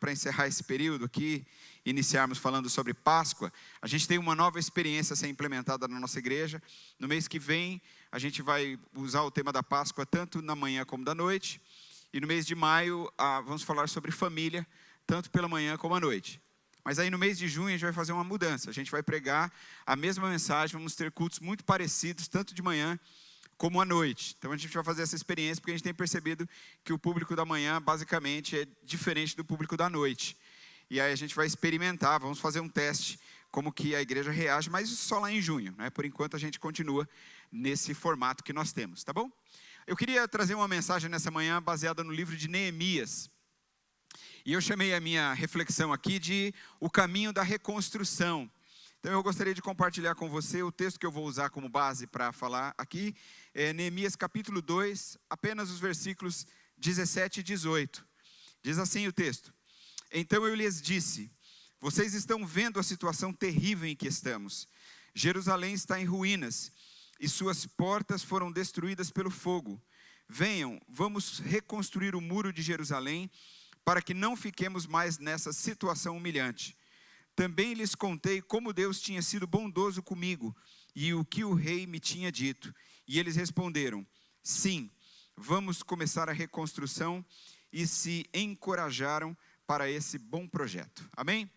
para encerrar esse período aqui, iniciarmos falando sobre Páscoa, a gente tem uma nova experiência a ser implementada na nossa igreja. No mês que vem, a gente vai usar o tema da Páscoa tanto na manhã como da noite. E no mês de maio, vamos falar sobre família, tanto pela manhã como à noite. Mas aí no mês de junho a gente vai fazer uma mudança. A gente vai pregar a mesma mensagem, vamos ter cultos muito parecidos, tanto de manhã como à noite. Então a gente vai fazer essa experiência porque a gente tem percebido que o público da manhã basicamente é diferente do público da noite. E aí a gente vai experimentar, vamos fazer um teste como que a igreja reage, mas isso só lá em junho, né? Por enquanto a gente continua nesse formato que nós temos, tá bom? Eu queria trazer uma mensagem nessa manhã baseada no livro de Neemias. E eu chamei a minha reflexão aqui de o caminho da reconstrução. Então eu gostaria de compartilhar com você o texto que eu vou usar como base para falar aqui. É Neemias capítulo 2, apenas os versículos 17 e 18. Diz assim o texto: Então eu lhes disse, vocês estão vendo a situação terrível em que estamos. Jerusalém está em ruínas e suas portas foram destruídas pelo fogo. Venham, vamos reconstruir o muro de Jerusalém, para que não fiquemos mais nessa situação humilhante. Também lhes contei como Deus tinha sido bondoso comigo e o que o rei me tinha dito. E eles responderam, sim, vamos começar a reconstrução, e se encorajaram para esse bom projeto. Amém?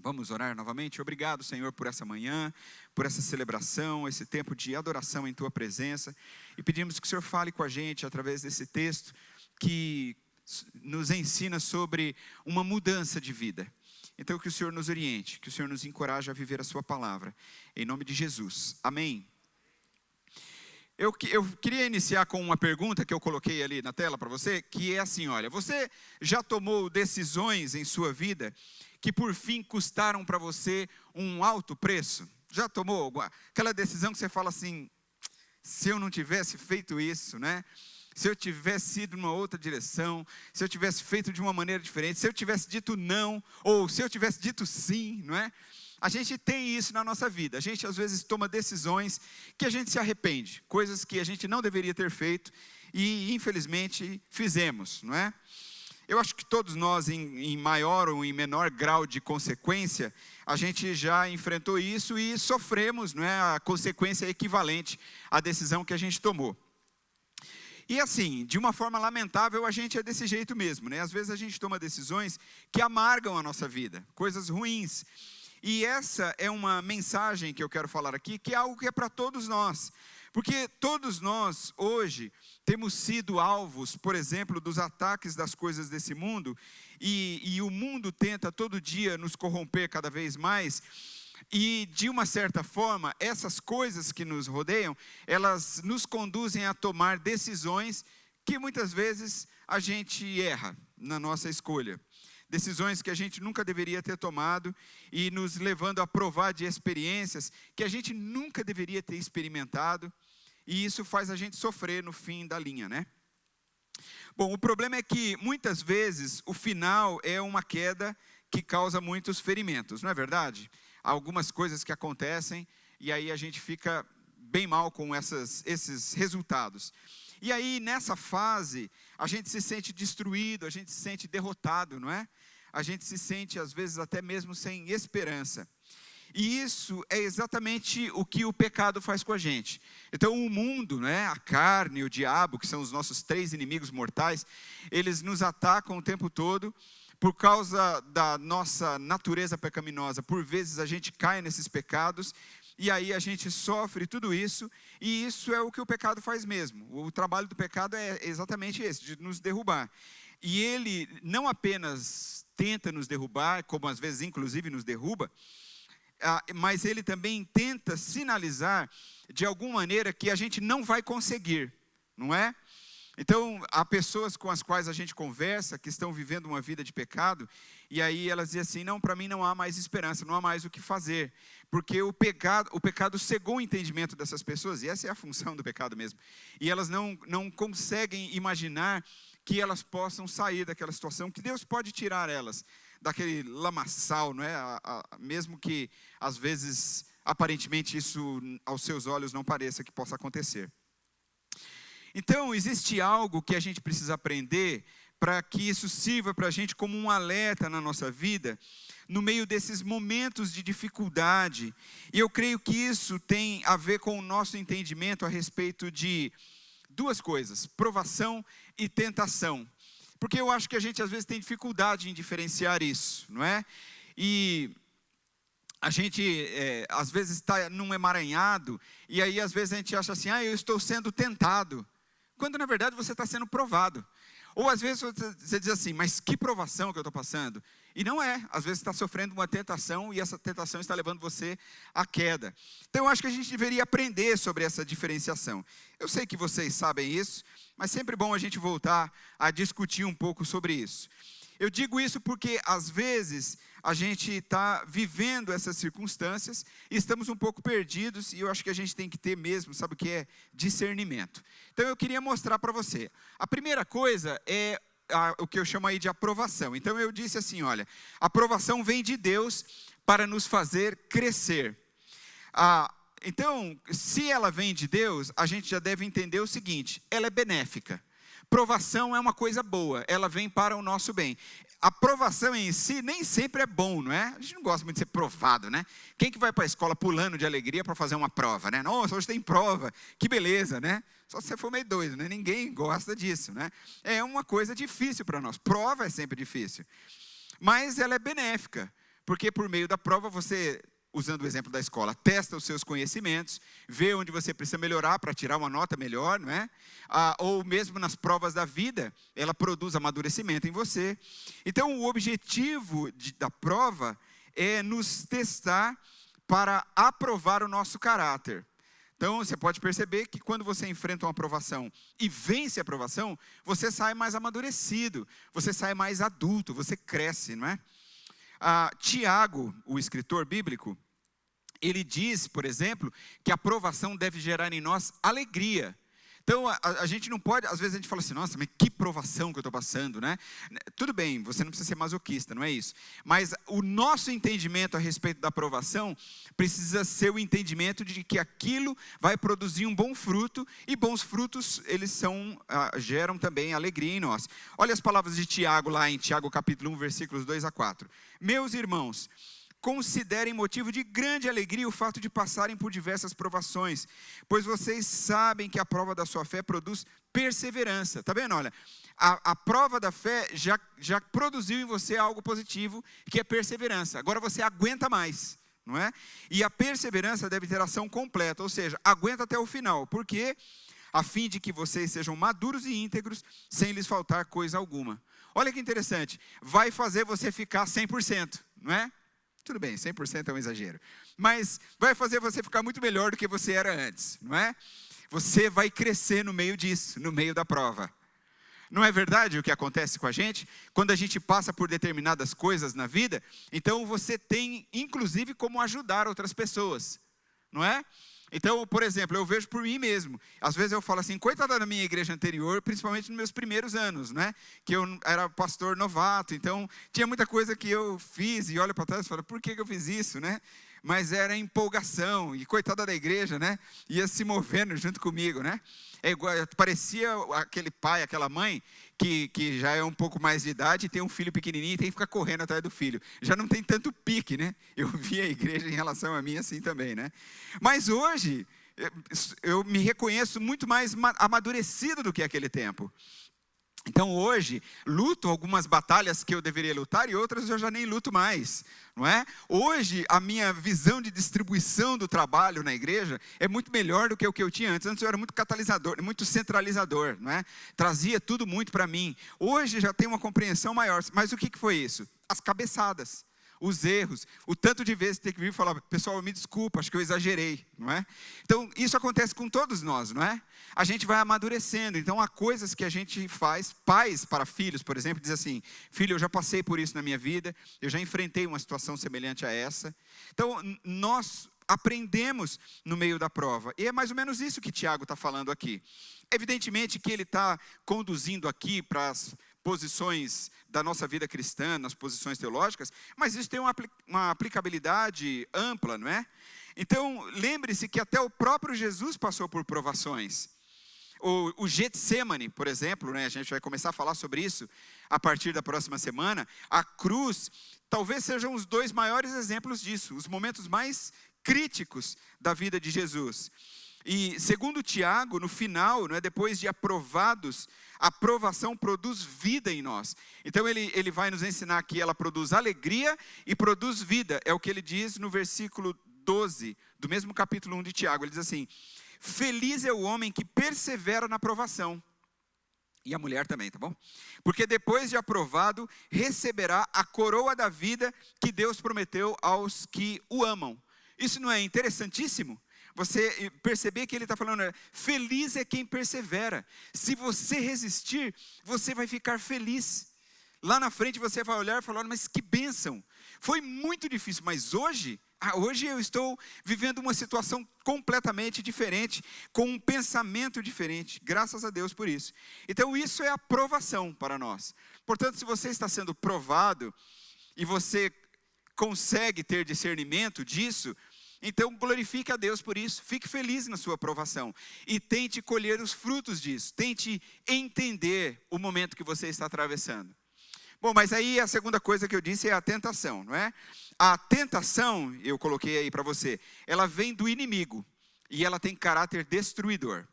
Vamos orar novamente. Obrigado, Senhor, por essa manhã, por essa celebração, esse tempo de adoração em Tua presença. E pedimos que o Senhor fale com a gente através desse texto que nos ensina sobre uma mudança de vida. Então que o Senhor nos oriente, que o Senhor nos encoraje a viver a sua palavra, em nome de Jesus, amém. Eu queria iniciar com uma pergunta que eu coloquei ali na tela para você, que é assim, olha, você já tomou decisões em sua vida que por fim custaram para você um alto preço? Já tomou aquela decisão que você fala assim, se eu não tivesse feito isso, né? Se eu tivesse ido numa outra direção, se eu tivesse feito de uma maneira diferente, se eu tivesse dito não, ou se eu tivesse dito sim, não é? A gente tem isso na nossa vida, a gente às vezes toma decisões que a gente se arrepende, coisas que a gente não deveria ter feito e infelizmente fizemos, não é? Eu acho que todos nós em maior ou em menor grau de consequência, a gente já enfrentou isso e sofremos, não é? A consequência equivalente à decisão que a gente tomou. E assim, de uma forma lamentável, a gente é desse jeito mesmo, né? Às vezes a gente toma decisões que amargam a nossa vida, coisas ruins. E essa é uma mensagem que eu quero falar aqui, que é algo que é para todos nós. Porque todos nós, hoje, temos sido alvos, por exemplo, dos ataques das coisas desse mundo. E o mundo tenta todo dia nos corromper cada vez mais. E de uma certa forma, essas coisas que nos rodeiam, elas nos conduzem a tomar decisões que muitas vezes a gente erra na nossa escolha. Decisões que a gente nunca deveria ter tomado e nos levando a provar de experiências que a gente nunca deveria ter experimentado. E isso faz a gente sofrer no fim da linha, né? Bom, o problema é que muitas vezes o final é uma queda que causa muitos ferimentos, não é verdade? Algumas coisas que acontecem e aí a gente fica bem mal com esses resultados. E aí nessa fase a gente se sente destruído, a gente se sente derrotado, não é? A gente se sente às vezes até mesmo sem esperança. E isso é exatamente o que o pecado faz com a gente. Então o mundo, né, a carne, o diabo, que são os nossos três inimigos mortais, eles nos atacam o tempo todo. Por causa da nossa natureza pecaminosa, por vezes a gente cai nesses pecados, e aí a gente sofre tudo isso, e isso é o que o pecado faz mesmo. O trabalho do pecado é exatamente esse, de nos derrubar. E ele não apenas tenta nos derrubar, como às vezes inclusive nos derruba, mas ele também tenta sinalizar de alguma maneira que a gente não vai conseguir, não é? Então, há pessoas com as quais a gente conversa, que estão vivendo uma vida de pecado, e aí elas dizem assim, não, para mim não há mais esperança, não há mais o que fazer, porque o pecado cegou o entendimento dessas pessoas, e essa é a função do pecado mesmo, e elas não conseguem imaginar que elas possam sair daquela situação, que Deus pode tirar elas daquele lamaçal, não é? Mesmo que às vezes, aparentemente isso aos seus olhos não pareça que possa acontecer. Então, existe algo que a gente precisa aprender para que isso sirva para a gente como um alerta na nossa vida, no meio desses momentos de dificuldade. E eu creio que isso tem a ver com o nosso entendimento a respeito de duas coisas: provação e tentação. Porque eu acho que a gente às vezes tem dificuldade em diferenciar isso, não é? E a gente às vezes está num emaranhado, e aí às vezes a gente acha assim, eu estou sendo tentado, quando na verdade você está sendo provado. Ou às vezes você diz assim, mas que provação que eu estou passando? E não é, às vezes você está sofrendo uma tentação, e essa tentação está levando você à queda. Então eu acho que a gente deveria aprender sobre essa diferenciação. Eu sei que vocês sabem isso, mas sempre bom a gente voltar a discutir um pouco sobre isso. Eu digo isso porque, às vezes, a gente está vivendo essas circunstâncias e estamos um pouco perdidos, e eu acho que a gente tem que ter mesmo, sabe o que é? Discernimento. Então, eu queria mostrar para você. A primeira coisa é o que eu chamo aí de aprovação. Então, eu disse assim, olha, a aprovação vem de Deus para nos fazer crescer. Então, se ela vem de Deus, a gente já deve entender o seguinte: ela é benéfica. Provação é uma coisa boa, ela vem para o nosso bem. A provação em si nem sempre é bom, não é? A gente não gosta muito de ser provado, né? Quem que vai para a escola pulando de alegria para fazer uma prova, né? Nossa, hoje tem prova, que beleza, né? Só se você for meio doido, né? Ninguém gosta disso, né? É uma coisa difícil para nós. Prova é sempre difícil. Mas ela é benéfica, porque por meio da prova você, usando o exemplo da escola, testa os seus conhecimentos, vê onde você precisa melhorar para tirar uma nota melhor, não é? Ou mesmo nas provas da vida, ela produz amadurecimento em você. Então, o objetivo da prova é nos testar para aprovar o nosso caráter. Então, você pode perceber que quando você enfrenta uma aprovação e vence a aprovação, você sai mais amadurecido, você sai mais adulto, você cresce, não é? Tiago, o escritor bíblico, ele diz, por exemplo, que a aprovação deve gerar em nós alegria. Então, a gente não pode, às vezes a gente fala assim, nossa, mas que provação que eu estou passando, né? Tudo bem, você não precisa ser masoquista, não é isso. Mas o nosso entendimento a respeito da aprovação precisa ser o entendimento de que aquilo vai produzir um bom fruto, e bons frutos, eles geram também alegria em nós. Olha as palavras de Tiago lá em Tiago capítulo 1, versículos 2 a 4. Meus irmãos, considerem motivo de grande alegria o fato de passarem por diversas provações, pois vocês sabem que a prova da sua fé produz perseverança. Está vendo? Olha, a prova da fé já produziu em você algo positivo, que é perseverança. Agora você aguenta mais, não é? E a perseverança deve ter ação completa, ou seja, aguenta até o final. Por quê? A fim de que vocês sejam maduros e íntegros, sem lhes faltar coisa alguma. Olha que interessante, vai fazer você ficar 100%, não é? Tudo bem, 100% é um exagero, mas vai fazer você ficar muito melhor do que você era antes, não é? Você vai crescer no meio disso, no meio da prova. Não é verdade o que acontece com a gente? Quando a gente passa por determinadas coisas na vida, então você tem, inclusive, como ajudar outras pessoas, não é? Então, por exemplo, eu vejo por mim mesmo. Às vezes eu falo assim, coitada da minha igreja anterior, principalmente nos meus primeiros anos, né? Que eu era pastor novato, então tinha muita coisa que eu fiz e olho para trás e falo, por que eu fiz isso, né? Mas era empolgação, e coitada da igreja, né? Ia se movendo junto comigo, né? É igual, parecia aquele pai, aquela mãe, que já é um pouco mais de idade, e tem um filho pequenininho e tem que ficar correndo atrás do filho. Já não tem tanto pique, né? Eu vi a igreja em relação a mim assim também, né? Mas hoje, eu me reconheço muito mais amadurecido do que aquele tempo. Então hoje, luto algumas batalhas que eu deveria lutar e outras eu já nem luto mais, não é? Hoje, a minha visão de distribuição do trabalho na igreja é muito melhor do que o que eu tinha antes. Antes eu era muito catalisador, muito centralizador, não é? Trazia tudo muito para mim. Hoje já tenho uma compreensão maior. Mas o que foi isso? As cabeçadas, os erros, o tanto de vezes ter que vir e falar, pessoal, me desculpa, acho que eu exagerei, não é? Então, isso acontece com todos nós, não é? A gente vai amadurecendo, então há coisas que a gente faz, pais para filhos, por exemplo, diz assim, filho, eu já passei por isso na minha vida, eu já enfrentei uma situação semelhante a essa. Então, nós aprendemos no meio da prova, e é mais ou menos isso que Tiago está falando aqui. Evidentemente que ele está conduzindo aqui para as posições da nossa vida cristã, nas posições teológicas, mas isso tem uma aplicabilidade ampla, não é? Então, lembre-se que até o próprio Jesus passou por provações. O Getsemane, por exemplo, né, a gente vai começar a falar sobre isso a partir da próxima semana. A cruz talvez sejam os dois maiores exemplos disso, os momentos mais críticos da vida de Jesus. E segundo Tiago, no final, né, depois de aprovados, a aprovação produz vida em nós. Então ele vai nos ensinar que ela produz alegria e produz vida. É o que ele diz no versículo 12, do mesmo capítulo 1 de Tiago. Ele diz assim: feliz é o homem que persevera na aprovação. E a mulher também, tá bom? Porque depois de aprovado, receberá a coroa da vida que Deus prometeu aos que o amam. Isso não é interessantíssimo? Você perceber que ele está falando, feliz é quem persevera. Se você resistir, você vai ficar feliz. Lá na frente você vai olhar e falar, mas que bênção. Foi muito difícil, mas hoje eu estou vivendo uma situação completamente diferente, com um pensamento diferente. Graças a Deus por isso. Então isso é aprovação para nós. Portanto, se você está sendo provado, e você consegue ter discernimento disso, então glorifique a Deus por isso, fique feliz na sua aprovação e tente colher os frutos disso, tente entender o momento que você está atravessando. Bom, mas aí a segunda coisa que eu disse é a tentação, não é? A tentação, eu coloquei aí para você, ela vem do inimigo e ela tem caráter destruidor.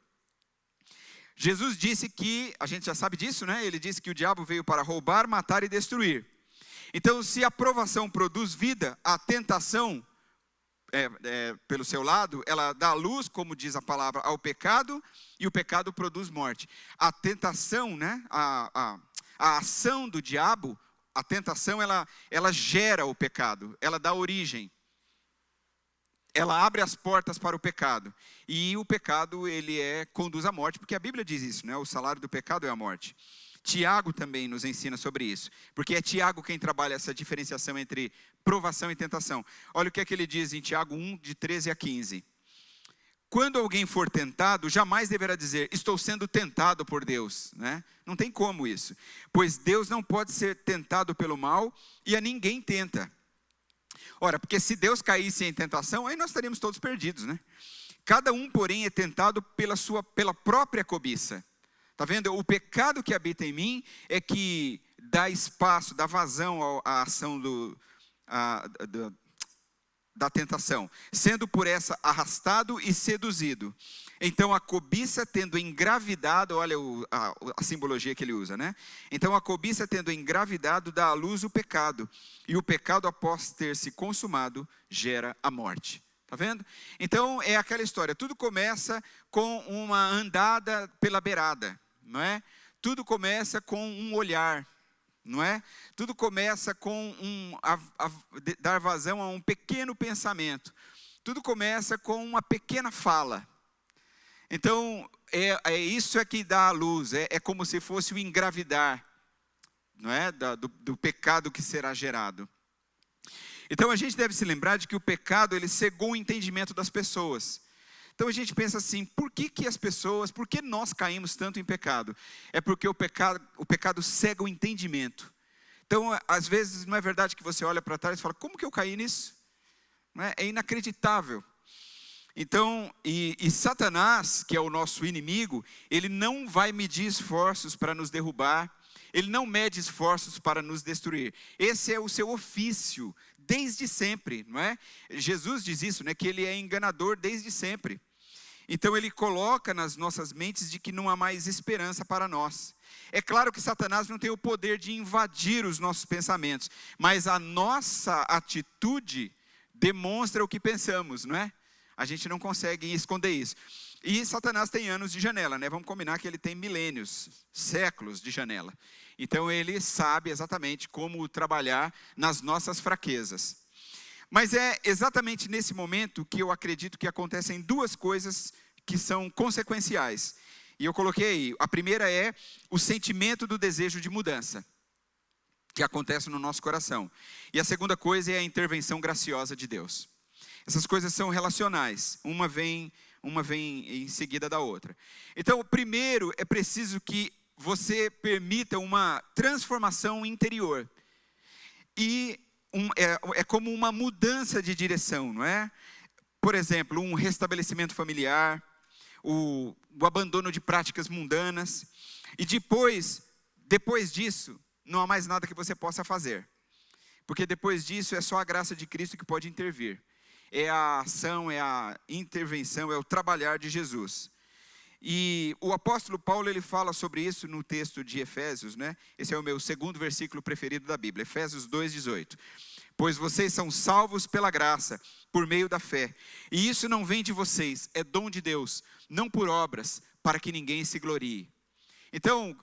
Jesus disse que, a gente já sabe disso, né? Ele disse que o diabo veio para roubar, matar e destruir. Então, se a aprovação produz vida, a tentação, pelo seu lado, ela dá luz, como diz a palavra, ao pecado, e o pecado produz morte. A tentação, né, a ação do diabo, a tentação, ela gera o pecado, ela dá origem, ela abre as portas para o pecado, e o pecado, ele conduz à morte, porque a Bíblia diz isso, né, o salário do pecado é a morte. Tiago também nos ensina sobre isso, porque é Tiago quem trabalha essa diferenciação entre provação e tentação. Olha o que é que ele diz em Tiago 1, de 13 a 15. Quando alguém for tentado, jamais deverá dizer, estou sendo tentado por Deus, né? Não tem como isso, pois Deus não pode ser tentado pelo mal e a ninguém tenta. Ora, porque se Deus caísse em tentação, aí nós estaríamos todos perdidos, né? Cada um, porém, é tentado pela própria cobiça. Está vendo? O pecado que habita em mim é que dá espaço, dá vazão à ação da tentação, sendo por essa arrastado e seduzido. Então a cobiça tendo engravidado, olha a simbologia que ele usa, né? Então a cobiça tendo engravidado dá à luz o pecado, e o pecado após ter se consumado gera a morte. Está vendo? Então é aquela história, tudo começa com uma andada pela beirada, não é? Tudo começa com um olhar, não é? Tudo começa com dar vazão a um pequeno pensamento. Tudo começa com uma pequena fala. Então, isso é que dá a luz, é como se fosse o engravidar, não é? Do pecado que será gerado. Então, a gente deve se lembrar de que o pecado, ele cegou o entendimento das pessoas. Então a gente pensa assim, por que nós caímos tanto em pecado? É porque o pecado cega o entendimento. Então, às vezes, não é verdade que você olha para trás e fala, como que eu caí nisso? Não é? É inacreditável. Então, e Satanás, que é o nosso inimigo, ele não vai medir esforços para nos derrubar, ele não mede esforços para nos destruir. Esse é o seu ofício, desde sempre, não é? Jesus diz isso, né, que ele é enganador desde sempre. Então ele coloca nas nossas mentes de que não há mais esperança para nós. É claro que Satanás não tem o poder de invadir os nossos pensamentos, mas a nossa atitude demonstra o que pensamos, não é? A gente não consegue esconder isso. E Satanás tem anos de janela, né? Vamos combinar que ele tem milênios, séculos de janela. Então ele sabe exatamente como trabalhar nas nossas fraquezas. Mas é exatamente nesse momento que eu acredito que acontecem duas coisas que são consequenciais. E eu coloquei aí, a primeira é o sentimento do desejo de mudança, que acontece no nosso coração. E a segunda coisa é a intervenção graciosa de Deus. Essas coisas são relacionais, uma vem em seguida da outra. Então, primeiro é preciso que você permita uma transformação interior. E é como uma mudança de direção, não é? Por exemplo, um restabelecimento familiar, o abandono de práticas mundanas. E depois disso, não há mais nada que você possa fazer. Porque depois disso é só a graça de Cristo que pode intervir. É a ação, é a intervenção, é o trabalhar de Jesus. E o apóstolo Paulo, ele fala sobre isso no texto de Efésios, né? Esse é o meu segundo versículo preferido da Bíblia, Efésios 2:18. Pois vocês são salvos pela graça, por meio da fé. E isso não vem de vocês, é dom de Deus, não por obras, para que ninguém se glorie. Então,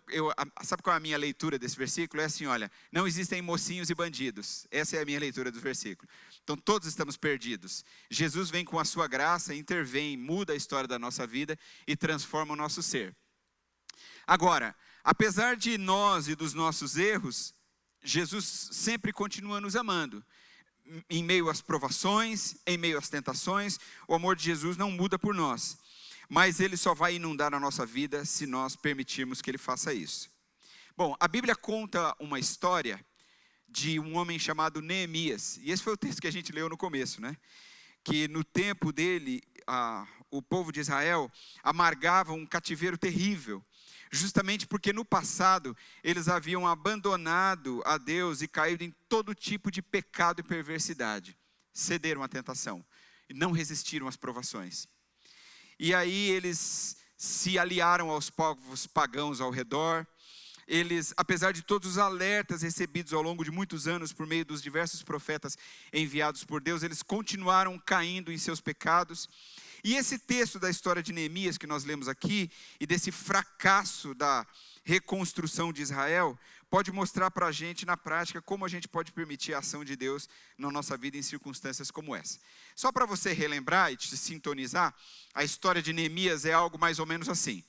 sabe qual é a minha leitura desse versículo? É assim, olha, não existem mocinhos e bandidos. Essa é a minha leitura do versículo. Então, todos estamos perdidos. Jesus vem com a sua graça, intervém, muda a história da nossa vida e transforma o nosso ser. Agora, apesar de nós e dos nossos erros, Jesus sempre continua nos amando. Em meio às provações, em meio às tentações, o amor de Jesus não muda por nós. Mas Ele só vai inundar a nossa vida se nós permitirmos que Ele faça isso. Bom, a Bíblia conta uma história de um homem chamado Neemias. E esse foi o texto que a gente leu no começo, né? Que no tempo dele, o povo de Israel amargava um cativeiro terrível. Justamente porque no passado eles haviam abandonado a Deus e caído em todo tipo de pecado e perversidade. Cederam à tentação e não resistiram às provações. E aí eles se aliaram aos povos pagãos ao redor. Eles, apesar de todos os alertas recebidos ao longo de muitos anos por meio dos diversos profetas enviados por Deus, eles continuaram caindo em seus pecados. E esse texto da história de Neemias que nós lemos aqui, e desse fracasso da reconstrução de Israel, pode mostrar para a gente na prática como a gente pode permitir a ação de Deus na nossa vida em circunstâncias como essa. Só para você relembrar e te sintonizar, a história de Neemias é algo mais ou menos assim.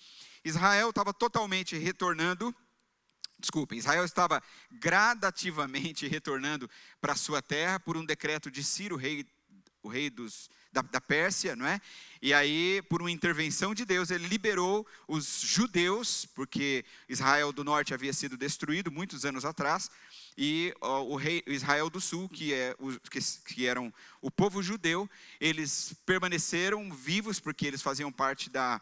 Israel estava totalmente retornando, Israel estava gradativamente retornando para a sua terra por um decreto de Ciro, o rei da Pérsia, não é? E aí, por uma intervenção de Deus, ele liberou os judeus, porque Israel do norte havia sido destruído muitos anos atrás, e o rei Israel do sul, que eram o povo judeu, eles permaneceram vivos, porque eles faziam parte da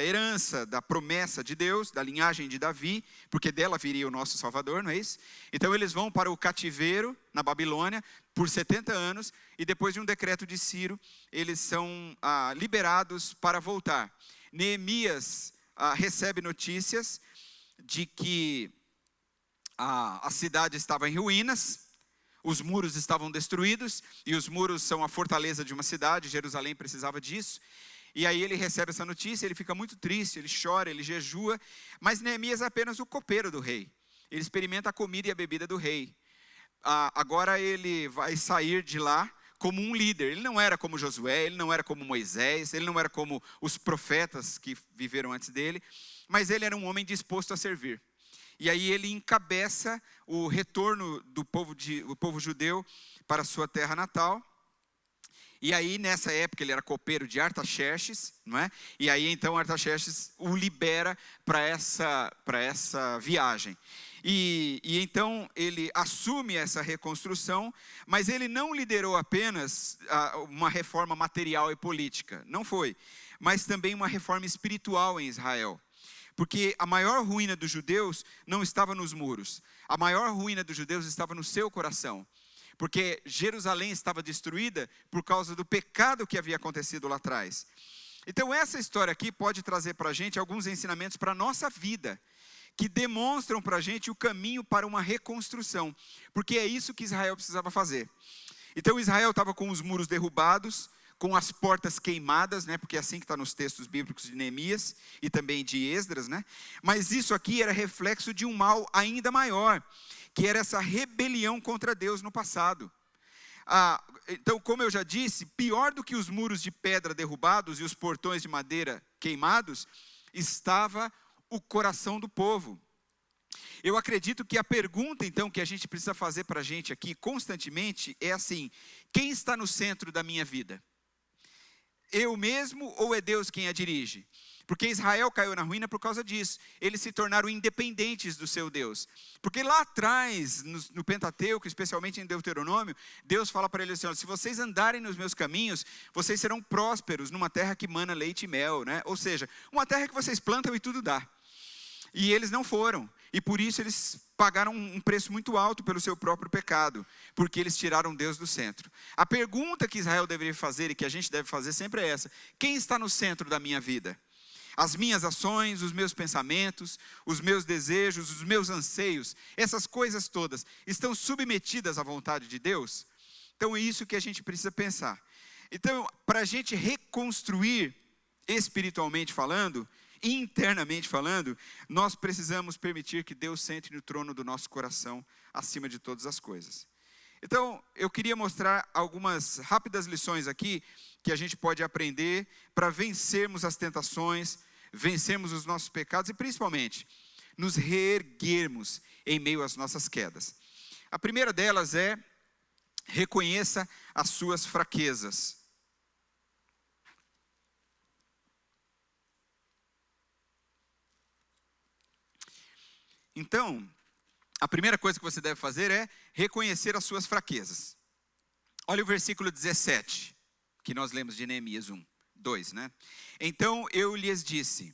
herança, da promessa de Deus, da linhagem de Davi, porque dela viria o nosso Salvador, não é isso? Então eles vão para o cativeiro na Babilônia por 70 anos, e depois de um decreto de Ciro, eles são liberados para voltar. Neemias recebe notícias de que a cidade estava em ruínas, os muros estavam destruídos, e os muros são a fortaleza de uma cidade, Jerusalém precisava disso. E aí ele recebe essa notícia, ele fica muito triste, ele chora, ele jejua, mas Neemias é apenas o copeiro do rei. Ele experimenta a comida e a bebida do rei. Agora ele vai sair de lá como um líder. Ele não era como Josué, ele não era como Moisés, ele não era como os profetas que viveram antes dele, mas ele era um homem disposto a servir. E aí ele encabeça o retorno do povo judeu para a sua terra natal. E aí, nessa época, ele era copeiro de Artaxerxes, não é? E aí, então, Artaxerxes o libera para essa viagem. E então, ele assume essa reconstrução, mas ele não liderou apenas uma reforma material e política, não foi, mas também uma reforma espiritual em Israel. Porque a maior ruína dos judeus não estava nos muros, a maior ruína dos judeus estava no seu coração. Porque Jerusalém estava destruída por causa do pecado que havia acontecido lá atrás. Então essa história aqui pode trazer para a gente alguns ensinamentos para a nossa vida, que demonstram para a gente o caminho para uma reconstrução, porque é isso que Israel precisava fazer. Então Israel estava com os muros derrubados, com as portas queimadas, né, porque é assim que está nos textos bíblicos de Neemias e também de Esdras, né? Mas isso aqui era reflexo de um mal ainda maior, que era essa rebelião contra Deus no passado. Então, como eu já disse, pior do que os muros de pedra derrubados e os portões de madeira queimados, estava o coração do povo. Eu acredito que a pergunta, então, que a gente precisa fazer para a gente aqui constantemente é assim: quem está no centro da minha vida? Eu mesmo ou é Deus quem a dirige? Porque Israel caiu na ruína por causa disso. Eles se tornaram independentes do seu Deus. Porque lá atrás, no Pentateuco, especialmente em Deuteronômio, Deus fala para eles assim: olha, se vocês andarem nos meus caminhos, vocês serão prósperos numa terra que mana leite e mel, né? Ou seja, uma terra que vocês plantam e tudo dá. E eles não foram. E por isso eles pagaram um preço muito alto pelo seu próprio pecado, porque eles tiraram Deus do centro. A pergunta que Israel deveria fazer, e que a gente deve fazer sempre é essa: quem está no centro da minha vida? As minhas ações, os meus pensamentos, os meus desejos, os meus anseios, essas coisas todas, estão submetidas à vontade de Deus? Então é isso que a gente precisa pensar. Então, para a gente reconstruir, espiritualmente falando, internamente falando, nós precisamos permitir que Deus sente no trono do nosso coração, acima de todas as coisas. Então, eu queria mostrar algumas rápidas lições aqui, que a gente pode aprender para vencermos as tentações, vencermos os nossos pecados e principalmente, nos reerguermos em meio às nossas quedas. A primeira delas é: reconheça as suas fraquezas. Então, a primeira coisa que você deve fazer é reconhecer as suas fraquezas. Olha o versículo 17, que nós lemos de Neemias 2, né? Então eu lhes disse: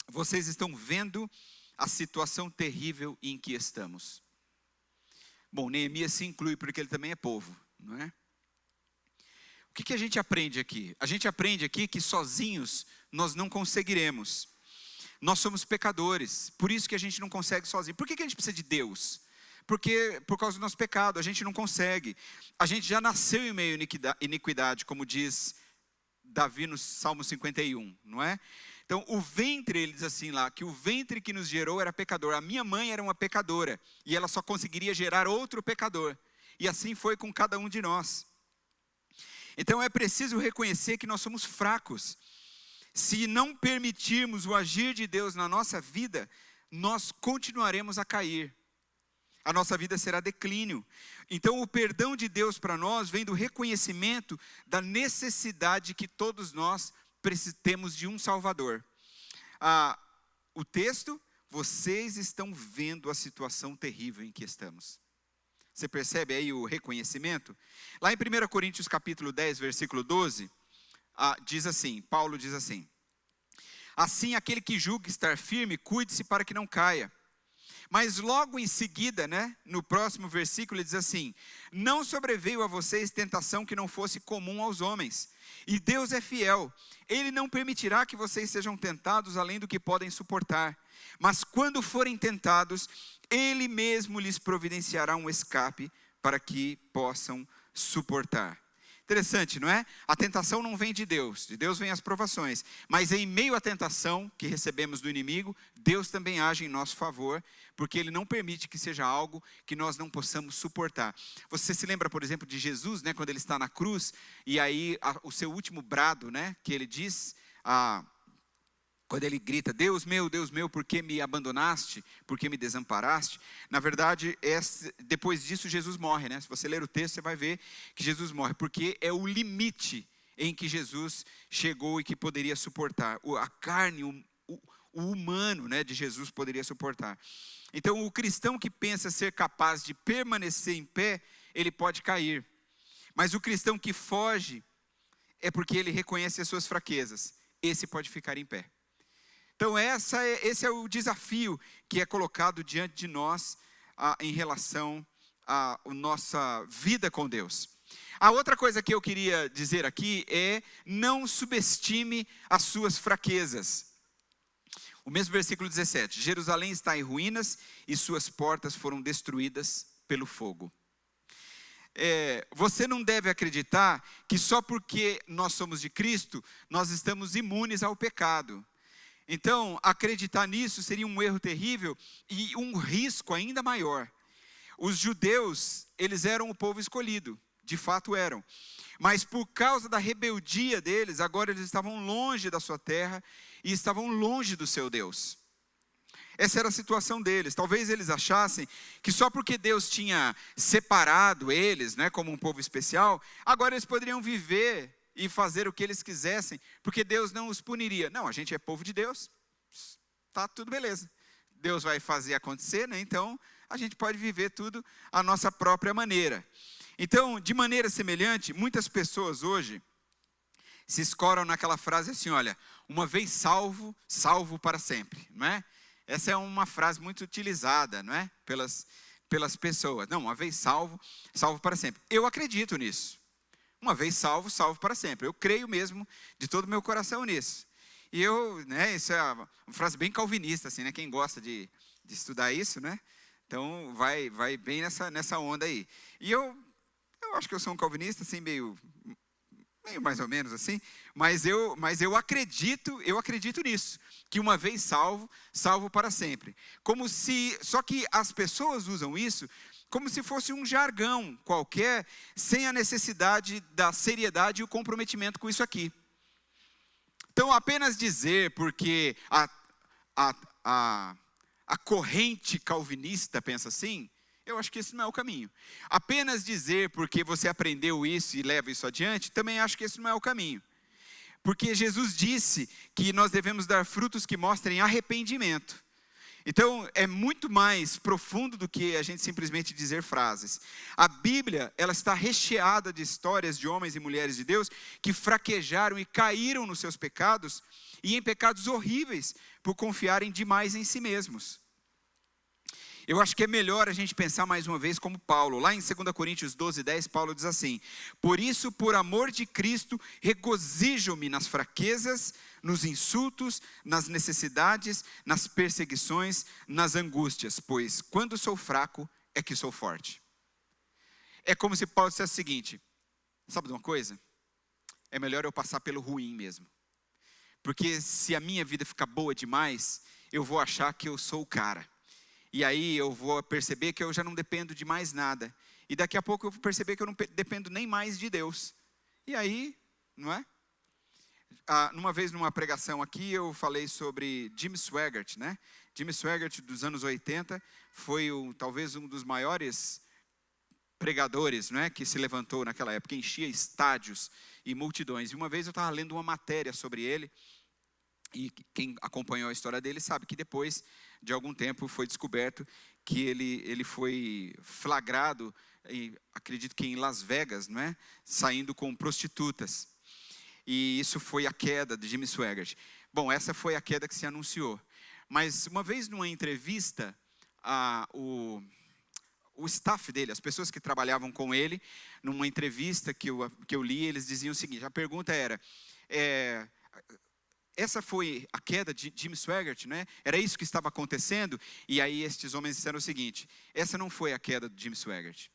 vocês estão vendo a situação terrível em que estamos. Bom, Neemias se inclui porque ele também é povo, não é? O que a gente aprende aqui? A gente aprende aqui que sozinhos nós não conseguiremos. Nós somos pecadores, por isso que a gente não consegue sozinho. Por que a gente precisa de Deus? Porque por causa do nosso pecado, a gente não consegue. A gente já nasceu em meio à iniquidade, como diz Davi no Salmo 51, não é? Então o ventre, ele diz assim lá, que o ventre que nos gerou era pecador. A minha mãe era uma pecadora, e ela só conseguiria gerar outro pecador. E assim foi com cada um de nós. Então é preciso reconhecer que nós somos fracos. Se não permitirmos o agir de Deus na nossa vida, nós continuaremos a cair. A nossa vida será declínio. Então o perdão de Deus para nós vem do reconhecimento da necessidade que todos nós temos de um Salvador. O texto: vocês estão vendo a situação terrível em que estamos. Você percebe aí o reconhecimento? Lá em 1 Coríntios capítulo 10, versículo 12... diz assim, Paulo diz assim: assim aquele que julga estar firme, cuide-se para que não caia. Mas logo em seguida, né, no próximo versículo ele diz assim: não sobreveio a vocês tentação que não fosse comum aos homens, e Deus é fiel, Ele não permitirá que vocês sejam tentados além do que podem suportar, mas quando forem tentados, Ele mesmo lhes providenciará um escape para que possam suportar. Interessante, não é? A tentação não vem de Deus vem as provações, mas em meio à tentação que recebemos do inimigo, Deus também age em nosso favor, porque Ele não permite que seja algo que nós não possamos suportar. Você se lembra, por exemplo, de Jesus, né, quando Ele está na cruz, e aí o seu último brado, né, que Ele diz, quando Ele grita: Deus meu, por que me abandonaste? Por que me desamparaste? Na verdade, depois disso Jesus morre, né? Se você ler o texto, você vai ver que Jesus morre, porque é o limite em que Jesus chegou e que poderia suportar. A carne, o humano, né, de Jesus poderia suportar. Então o cristão que pensa ser capaz de permanecer em pé, ele pode cair. Mas o cristão que foge, é porque ele reconhece as suas fraquezas. Esse pode ficar em pé. Então esse é o desafio que é colocado diante de nós em relação à nossa vida com Deus. A outra coisa que eu queria dizer aqui é: não subestime as suas fraquezas. O mesmo versículo 17: Jerusalém está em ruínas e suas portas foram destruídas pelo fogo. Você não deve acreditar que só porque nós somos de Cristo, nós estamos imunes ao pecado. Então, acreditar nisso seria um erro terrível e um risco ainda maior. Os judeus, eles eram o povo escolhido, de fato eram. Mas por causa da rebeldia deles, agora eles estavam longe da sua terra e estavam longe do seu Deus. Essa era a situação deles. Talvez eles achassem que só porque Deus tinha separado eles, né, como um povo especial, agora eles poderiam viver e fazer o que eles quisessem, porque Deus não os puniria. Não, a gente é povo de Deus, tá tudo beleza. Deus vai fazer acontecer, né? Então a gente pode viver tudo à nossa própria maneira. Então, de maneira semelhante, muitas pessoas hoje se escoram naquela frase assim, olha, uma vez salvo, salvo para sempre, não é? Essa é uma frase muito utilizada, não é? Pelas pessoas. Não, uma vez salvo, salvo para sempre. Eu acredito nisso. Uma vez salvo, salvo para sempre. Eu creio mesmo de todo o meu coração nisso. E isso é uma frase bem calvinista, assim, né? Quem gosta de estudar isso, né? Então, vai bem nessa onda aí. E eu acho que eu sou um calvinista, assim, meio mais ou menos assim, mas eu acredito nisso, que uma vez salvo, salvo para sempre. Só que as pessoas usam isso como se fosse um jargão qualquer, sem a necessidade da seriedade e o comprometimento com isso aqui. Então, apenas dizer porque a corrente calvinista pensa assim, eu acho que esse não é o caminho. Apenas dizer porque você aprendeu isso e leva isso adiante, também acho que esse não é o caminho. Porque Jesus disse que nós devemos dar frutos que mostrem arrependimento. Então, é muito mais profundo do que a gente simplesmente dizer frases. A Bíblia, ela está recheada de histórias de homens e mulheres de Deus que fraquejaram e caíram nos seus pecados e em pecados horríveis por confiarem demais em si mesmos. Eu acho que é melhor a gente pensar mais uma vez como Paulo. Lá em 2 Coríntios 12:10, Paulo diz assim: por isso, por amor de Cristo, regozijo-me nas fraquezas, nos insultos, nas necessidades, nas perseguições, nas angústias, pois quando sou fraco é que sou forte. É como se Paulo dissesse o seguinte: sabe de uma coisa? É melhor eu passar pelo ruim mesmo. Porque se a minha vida ficar boa demais, eu vou achar que eu sou o cara. E aí eu vou perceber que eu já não dependo de mais nada. E daqui a pouco eu vou perceber que eu não dependo nem mais de Deus. E aí, não é? Numa vez numa pregação aqui eu falei sobre Jim Swaggart, né? Jim Swaggart dos anos 80 foi talvez um dos maiores pregadores, não é? Que se levantou naquela época, enchia estádios e multidões. E uma vez eu estava lendo uma matéria sobre ele. E quem acompanhou a história dele sabe que depois de algum tempo foi descoberto que ele foi flagrado, acredito que em Las Vegas, não é? Saindo com prostitutas. E isso foi a queda de Jimmy Swaggart. Bom, essa foi a queda que se anunciou. Mas uma vez numa entrevista, o staff dele, as pessoas que trabalhavam com ele, numa entrevista que eu li, eles diziam o seguinte, a pergunta era... essa foi a queda de Jim Swaggart, né? Era isso que estava acontecendo? E aí estes homens disseram o seguinte: essa não foi a queda de Jim Swaggart.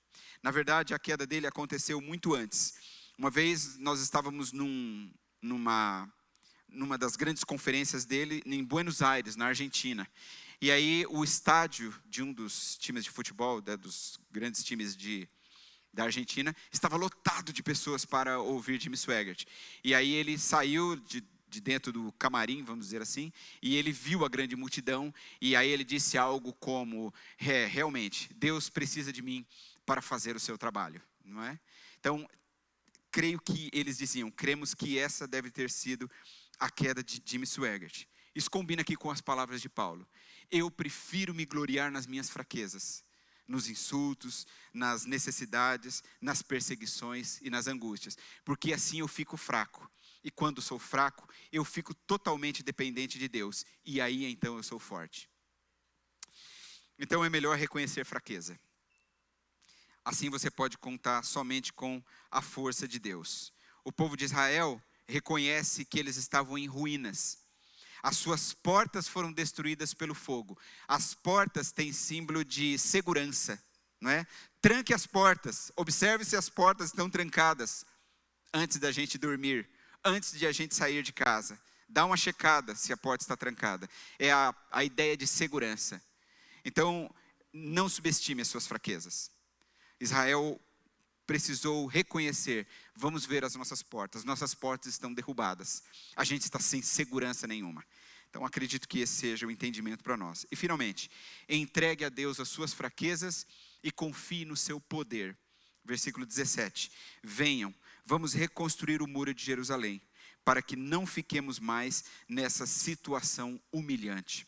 Na verdade, a queda dele aconteceu muito antes. Uma vez nós estávamos numa das grandes conferências dele em Buenos Aires, na Argentina. E aí o estádio de um dos times de futebol, dos grandes times da Argentina, estava lotado de pessoas para ouvir Jim Swaggart. E aí ele saiu de dentro do camarim, vamos dizer assim, e ele viu a grande multidão, e aí ele disse algo como, realmente, Deus precisa de mim para fazer o seu trabalho, não é? Então, creio que eles diziam, cremos que essa deve ter sido a queda de Jim Swaggart. Isso combina aqui com as palavras de Paulo. Eu prefiro me gloriar nas minhas fraquezas, nos insultos, nas necessidades, nas perseguições e nas angústias, porque assim eu fico fraco. E quando sou fraco, eu fico totalmente dependente de Deus. E aí então eu sou forte. Então é melhor reconhecer fraqueza. Assim você pode contar somente com a força de Deus. O povo de Israel reconhece que eles estavam em ruínas. As suas portas foram destruídas pelo fogo. As portas têm símbolo de segurança, não é? Tranque as portas. Observe se as portas estão trancadas antes da gente dormir. Antes de a gente sair de casa, dá uma checada se a porta está trancada. É a ideia de segurança. Então, não subestime as suas fraquezas. Israel precisou reconhecer, vamos ver as nossas portas estão derrubadas. A gente está sem segurança nenhuma. Então, acredito que esse seja o entendimento para nós. E, finalmente, entregue a Deus as suas fraquezas e confie no seu poder. Versículo 17. Venham, vamos reconstruir o muro de Jerusalém, para que não fiquemos mais nessa situação humilhante.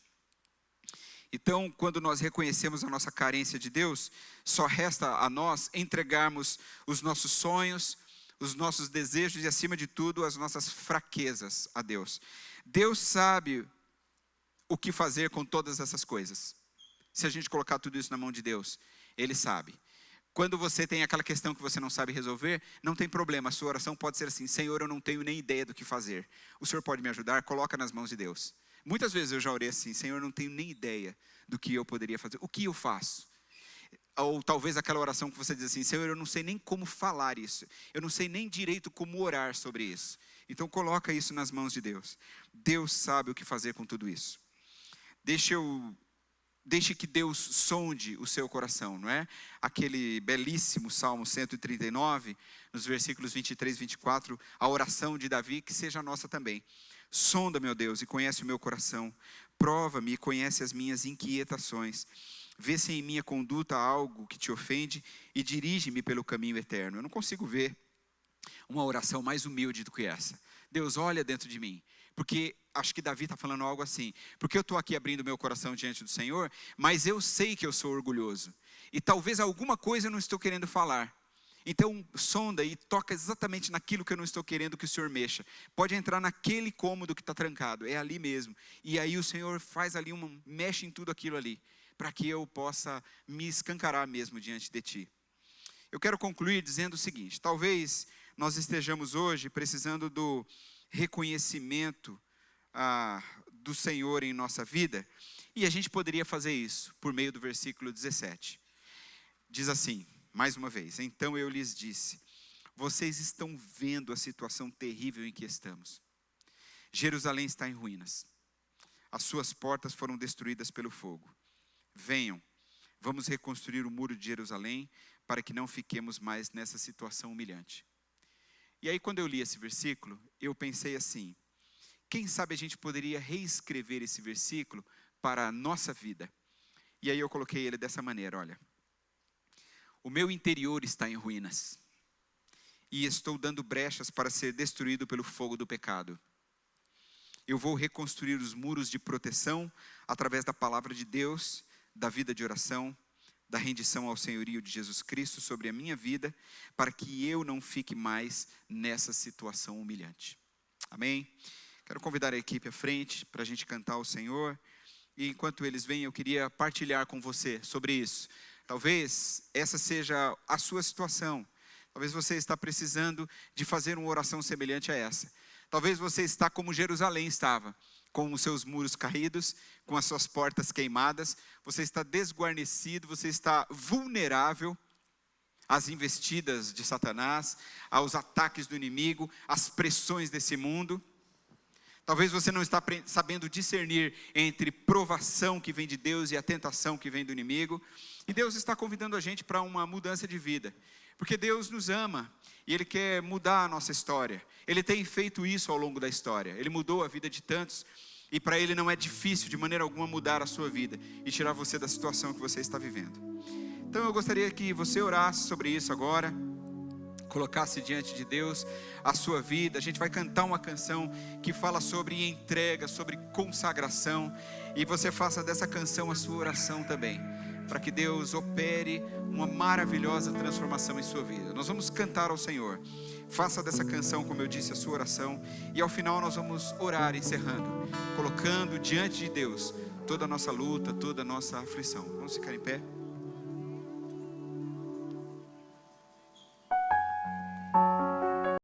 Então, quando nós reconhecemos a nossa carência de Deus, só resta a nós entregarmos os nossos sonhos, os nossos desejos e, acima de tudo, as nossas fraquezas a Deus. Deus sabe o que fazer com todas essas coisas. Se a gente colocar tudo isso na mão de Deus, Ele sabe. Quando você tem aquela questão que você não sabe resolver, não tem problema, a sua oração pode ser assim: Senhor, eu não tenho nem ideia do que fazer. O Senhor pode me ajudar? Coloca nas mãos de Deus. Muitas vezes eu já orei assim: Senhor, eu não tenho nem ideia do que eu poderia fazer. O que eu faço? Ou talvez aquela oração que você diz assim: Senhor, eu não sei nem como falar isso. Eu não sei nem direito como orar sobre isso. Então coloca isso nas mãos de Deus. Deus sabe o que fazer com tudo isso. Deixe que Deus sonde o seu coração, não é? Aquele belíssimo Salmo 139, nos versículos 23 e 24, a oração de Davi, que seja a nossa também. Sonda, meu Deus, e conhece o meu coração. Prova-me e conhece as minhas inquietações. Vê se em minha conduta há algo que te ofende e dirige-me pelo caminho eterno. Eu não consigo ver uma oração mais humilde do que essa. Deus, olha dentro de mim. Porque acho que Davi está falando algo assim: porque eu estou aqui abrindo meu coração diante do Senhor, mas eu sei que eu sou orgulhoso, e talvez alguma coisa eu não estou querendo falar. Então sonda e toca exatamente naquilo que eu não estou querendo que o Senhor mexa. Pode entrar naquele cômodo que está trancado, é ali mesmo. E aí o Senhor faz ali, mexe em tudo aquilo ali, para que eu possa me escancarar mesmo diante de Ti. Eu quero concluir dizendo o seguinte: talvez nós estejamos hoje precisando do reconhecimento do Senhor em nossa vida, e a gente poderia fazer isso por meio do versículo 17. Diz assim, mais uma vez: então eu lhes disse, vocês estão vendo a situação terrível em que estamos. Jerusalém está em ruínas, as suas portas foram destruídas pelo fogo. Venham, vamos reconstruir o muro de Jerusalém, para que não fiquemos mais nessa situação humilhante. E aí, quando eu li esse versículo, eu pensei assim: quem sabe a gente poderia reescrever esse versículo para a nossa vida? E aí eu coloquei ele dessa maneira: olha, o meu interior está em ruínas, e estou dando brechas para ser destruído pelo fogo do pecado. Eu vou reconstruir os muros de proteção através da palavra de Deus, da vida de oração, da rendição ao senhorio de Jesus Cristo sobre a minha vida, para que eu não fique mais nessa situação humilhante. Amém? Quero convidar a equipe à frente para a gente cantar ao Senhor. E enquanto eles vêm, eu queria partilhar com você sobre isso. Talvez essa seja a sua situação. Talvez você está precisando de fazer uma oração semelhante a essa. Talvez você está como Jerusalém estava, com os seus muros caídos, com as suas portas queimadas. Você está desguarnecido, você está vulnerável às investidas de Satanás, aos ataques do inimigo, às pressões desse mundo. Talvez você não está sabendo discernir entre provação que vem de Deus e a tentação que vem do inimigo. E Deus está convidando a gente para uma mudança de vida. Porque Deus nos ama e Ele quer mudar a nossa história. Ele tem feito isso ao longo da história. Ele mudou a vida de tantos. E para Ele não é difícil de maneira alguma mudar a sua vida e tirar você da situação que você está vivendo. Então eu gostaria que você orasse sobre isso agora. Colocasse diante de Deus a sua vida. A gente vai cantar uma canção que fala sobre entrega, sobre consagração. E você faça dessa canção a sua oração também, para que Deus opere uma maravilhosa transformação em sua vida. Nós vamos cantar ao Senhor. Faça dessa canção, como eu disse, a sua oração. E ao final nós vamos orar, encerrando, colocando diante de Deus toda a nossa luta, toda a nossa aflição. Vamos ficar em pé?